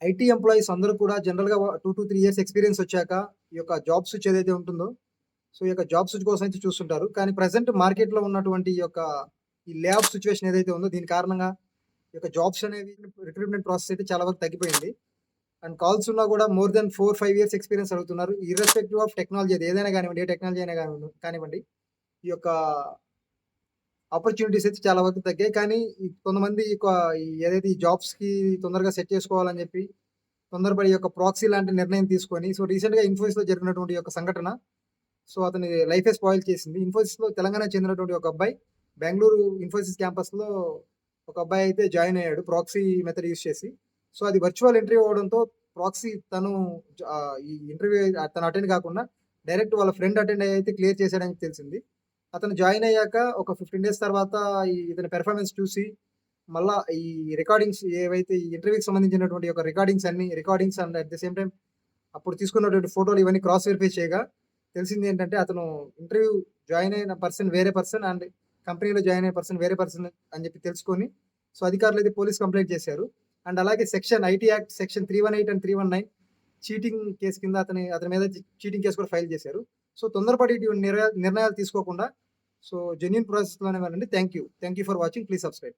IT employees అందరూ కూడా జనరల్‌గా 2-3 ఇయర్స్ ఎక్స్‌పీరియన్స్ వచ్చాక ఈ యొక్క జాబ్ స్విచ్ ఏదైతే ఉంటుందో, సో, ఈ యొక్క జాబ్ స్విచ్ కోసం అయితే చూస్తుంటారు. కానీ ప్రెజెంట్ మార్కెట్‌లో ఉన్నటువంటి ఈ లే ఆఫ్ సిట్యుయేషన్ ఏదైతే ఉందో దీని కారణంగా ఈ యొక్క జాబ్స్ అనేవి రిక్రూట్‌మెంట్ ప్రాసెస్ అయితే చాలా వరకు తగ్గిపోయింది. అండ్ కాల్స్ ఉన్నా కూడా మోర్ థాన్ 4-5 ఇయర్స్ ఎక్స్‌పీరియన్స్ అడుగుతున్నారు. ఇర్రెస్పెక్టివ్ ఆఫ్ టెక్నాలజీ అది ఏదైనా గానివ్వండి, ఏ టెక్నాలజీ అయినా కానివ్వండి. ఈ యొక్క ఆపర్చునిటీస్ అయితే చాలా వరకు తగ్గాయి. కానీ ఈ కొంతమంది ఏదైతే ఈ జాబ్స్‌కి తొందరగా సెట్ చేసుకోవాలని చెప్పి తొందరపడి ఈ యొక్క ప్రాక్సీ లాంటి నిర్ణయం తీసుకొని సో, రీసెంట్‌గా ఇన్ఫోసిస్‌లో జరిగినటువంటి ఈ యొక్క సంఘటన సో, అతని లైఫే స్పాయిల్ చేసింది. ఇన్ఫోసిస్‌లో తెలంగాణకు చెందినటువంటి ఒక అబ్బాయి బెంగుళూరు ఇన్ఫోసిస్ క్యాంపస్‌లో ఒక అబ్బాయి అయితే జాయిన్ అయ్యాడు ప్రాక్సీ మెథడ్ యూజ్ చేసి. సో, అది వర్చువల్ ఇంటర్వ్యూ అవ్వడంతో ప్రాక్సీ ఈ ఇంటర్వ్యూ తను అటెండ్ కాకుండా డైరెక్ట్ వాళ్ళ ఫ్రెండ్ అటెండ్ అయ్యి అయితే క్లియర్ చేసాడని తెలిసింది. అతను జాయిన్ అయ్యాక ఒక 15 డేస్ తర్వాత ఇతని పెర్ఫార్మన్స్ చూసి మళ్ళా ఈ రికార్డింగ్స్ ఏవైతే ఈ ఇంటర్వ్యూకి సంబంధించినటువంటి ఒక recordings and at the same time అప్పుడు తీసుకున్నటువంటి ఫోటోలు ఇవన్నీ క్రాస్ వెరిఫై చేయగా తెలిసింది ఏంటంటే అతను ఇంటర్వ్యూ జాయిన్ అయిన పర్సన్ వేరే పర్సన్ అండ్ కంపెనీలో జాయిన్ అయిన పర్సన్ వేరే పర్సన్ అని చెప్పి తెలుసుకొని సో, అధికారులు అయితే పోలీస్ కంప్లెయింట్ చేశారు. అండ్ అలాగే IT act section 318 and 319 cheating case కింద అతని మీద చీటింగ్ కేసు కూడా ఫైల్ చేశారు. సో, తొందరపడి ఇటువంటి నిర్ణయాలు తీసుకోకుండా సో, జెన్యూన్ ప్రాసెస్‌లోనే వెళ్ళండి. Thank you for watching. Please subscribe.